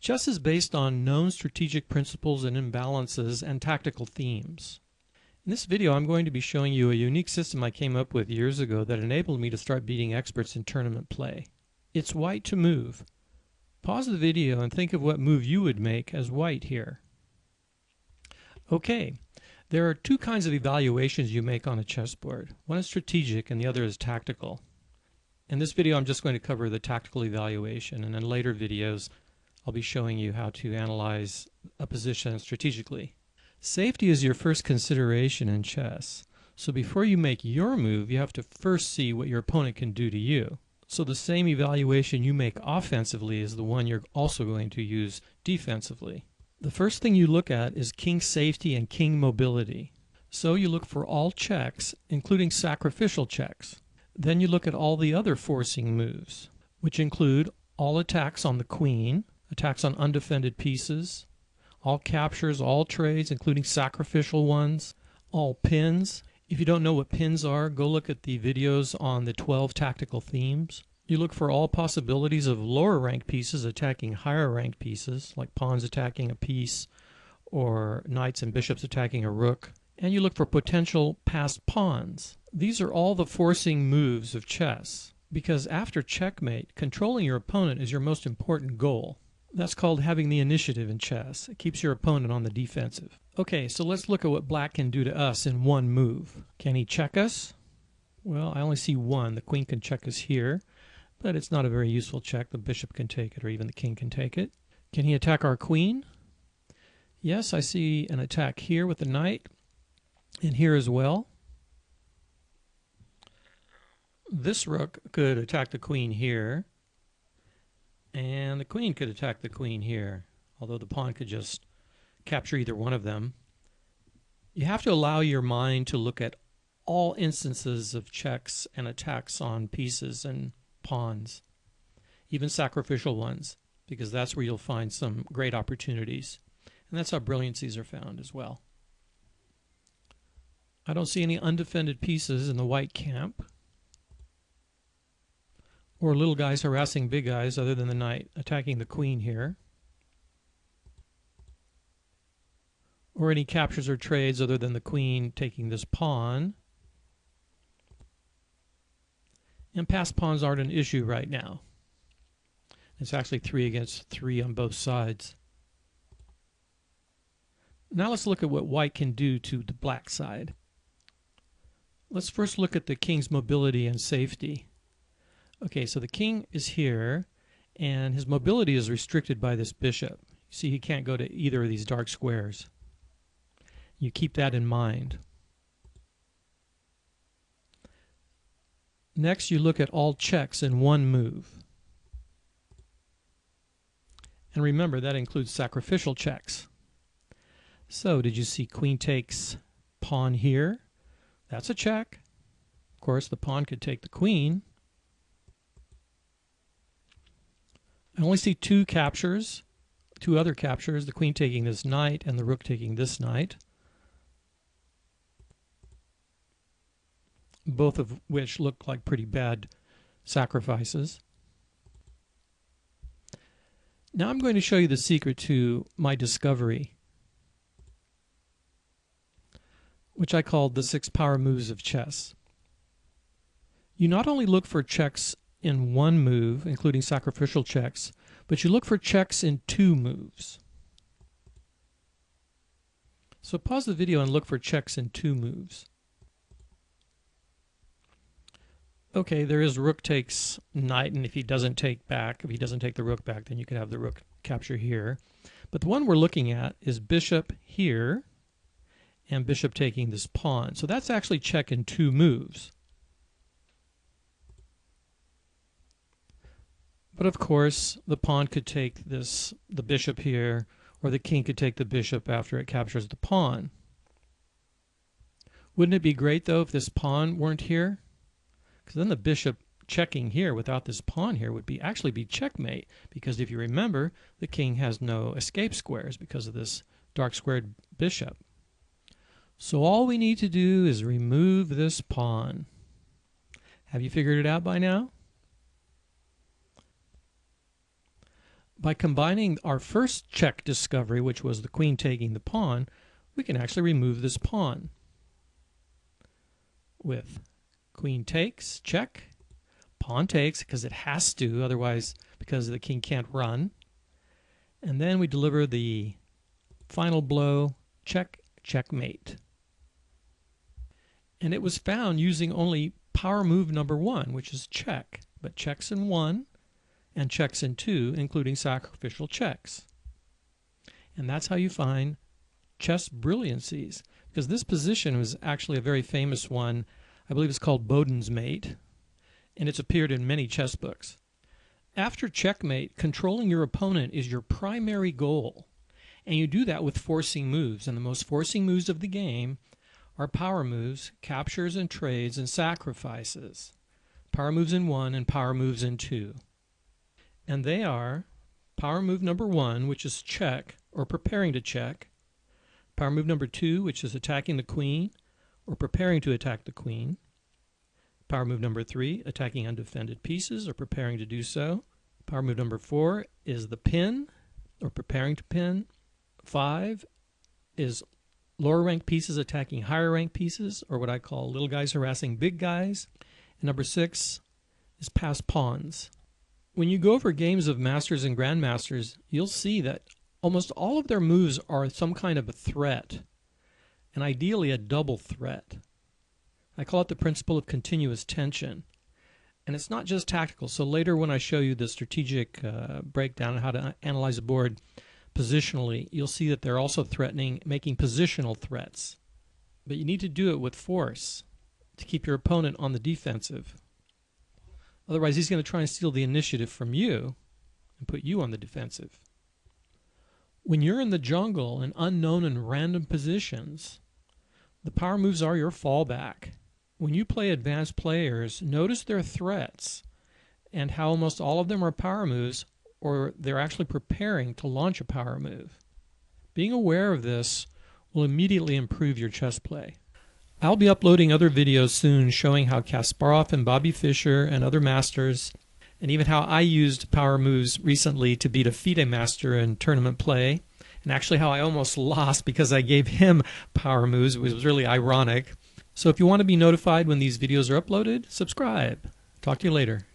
Chess is based on known strategic principles and imbalances and tactical themes. In this video, I'm going to be showing you a unique system I came up with years ago that enabled me to start beating experts in tournament play. It's white to move. Pause the video and think of what move you would make as white here. Okay, there are two kinds of evaluations you make on a chessboard. One is strategic and the other is tactical. In this video, I'm just going to cover the tactical evaluation, and in later videos, I'll be showing you how to analyze a position strategically. Safety is your first consideration in chess. So before you make your move, you have to first see what your opponent can do to you. So the same evaluation you make offensively is the one you're also going to use defensively. The first thing you look at is king safety and king mobility. So you look for all checks, including sacrificial checks. Then you look at all the other forcing moves, which include all attacks on the queen, attacks on undefended pieces, all captures, all trades, including sacrificial ones, all pins. If you don't know what pins are, go look at the videos on the 12 tactical themes. You look for all possibilities of lower ranked pieces attacking higher ranked pieces, like pawns attacking a piece or knights and bishops attacking a rook. And you look for potential passed pawns. These are all the forcing moves of chess, because after checkmate, controlling your opponent is your most important goal. That's called having the initiative in chess. It keeps your opponent on the defensive. Okay, so let's look at what black can do to us in one move. Can he check us? Well, I only see one. The queen can check us here, but it's not a very useful check. The bishop can take it, or even the king can take it. Can he attack our queen? Yes, I see an attack here with the knight, and here as well. This rook could attack the queen here, and the queen could attack the queen here, although the pawn could just capture either one of them. You have to allow your mind to look at all instances of checks and attacks on pieces and pawns, even sacrificial ones, because that's where you'll find some great opportunities. And that's how brilliancies are found as well. I don't see any undefended pieces in the white camp, or little guys harassing big guys other than the knight attacking the queen here, or any captures or trades other than the queen taking this pawn. And passed pawns aren't an issue right now. It's actually 3 against 3 on both sides. Now let's look at what white can do to the black side. Let's first look at the king's mobility and safety. Okay, so the king is here, and his mobility is restricted by this bishop. You see, he can't go to either of these dark squares. You keep that in mind. Next, you look at all checks in one move. And remember, that includes sacrificial checks. So, did you see queen takes pawn here? That's a check. Of course, the pawn could take the queen. I only see two captures, two other captures, the queen taking this knight and the rook taking this knight, both of which look like pretty bad sacrifices. Now I'm going to show you the secret to my discovery, which I called the 6 power moves of chess. You not only look for checks in one move, including sacrificial checks, but you look for checks in 2 moves. So pause the video and look for checks in 2 moves. Okay, there is rook takes knight, and if he doesn't take the rook back, then you can have the rook capture here. But the one we're looking at is bishop here, and bishop taking this pawn. So that's actually check in 2 moves. But of course, the pawn could take the bishop here, or the king could take the bishop after it captures the pawn. Wouldn't it be great, though, if this pawn weren't here? Because then the bishop checking here without this pawn here would actually be checkmate, because if you remember, the king has no escape squares because of this dark squared bishop. So all we need to do is remove this pawn. Have you figured it out by now? By combining our first check discovery, which was the queen taking the pawn, we can actually remove this pawn with queen takes, check, pawn takes, because it has to, otherwise, because the king can't run. And then we deliver the final blow, check, checkmate. And it was found using only power move number 1, which is check, but checks in 1 and checks in 2, including sacrificial checks. And that's how you find chess brilliancies, because this position was actually a very famous one. I believe it's called Boden's mate, and it's appeared in many chess books. After checkmate, controlling your opponent is your primary goal, and you do that with forcing moves, and the most forcing moves of the game are power moves, captures and trades, and sacrifices. Power moves in 1 and power moves in 2. And they are power move number 1, which is check, or preparing to check. Power move number 2, which is attacking the queen, or preparing to attack the queen. Power move number 3, attacking undefended pieces, or preparing to do so. Power move number 4 is the pin, or preparing to pin. 5 is lower ranked pieces attacking higher ranked pieces, or what I call little guys harassing big guys. And number 6 is pass pawns. When you go over games of masters and grandmasters, you'll see that almost all of their moves are some kind of a threat, and ideally a double threat. I call it the principle of continuous tension. And it's not just tactical. So later when I show you the strategic breakdown of how to analyze a board positionally, you'll see that they're also making positional threats. But you need to do it with force to keep your opponent on the defensive. Otherwise, he's going to try and steal the initiative from you and put you on the defensive. When you're in the jungle in unknown and random positions, the power moves are your fallback. When you play advanced players, notice their threats and how almost all of them are power moves, or they're actually preparing to launch a power move. Being aware of this will immediately improve your chess play. I'll be uploading other videos soon showing how Kasparov and Bobby Fischer and other masters, and even how I used power moves recently to beat a FIDE master in tournament play, and actually how I almost lost because I gave him power moves. It was really ironic. So if you want to be notified when these videos are uploaded, subscribe. Talk to you later.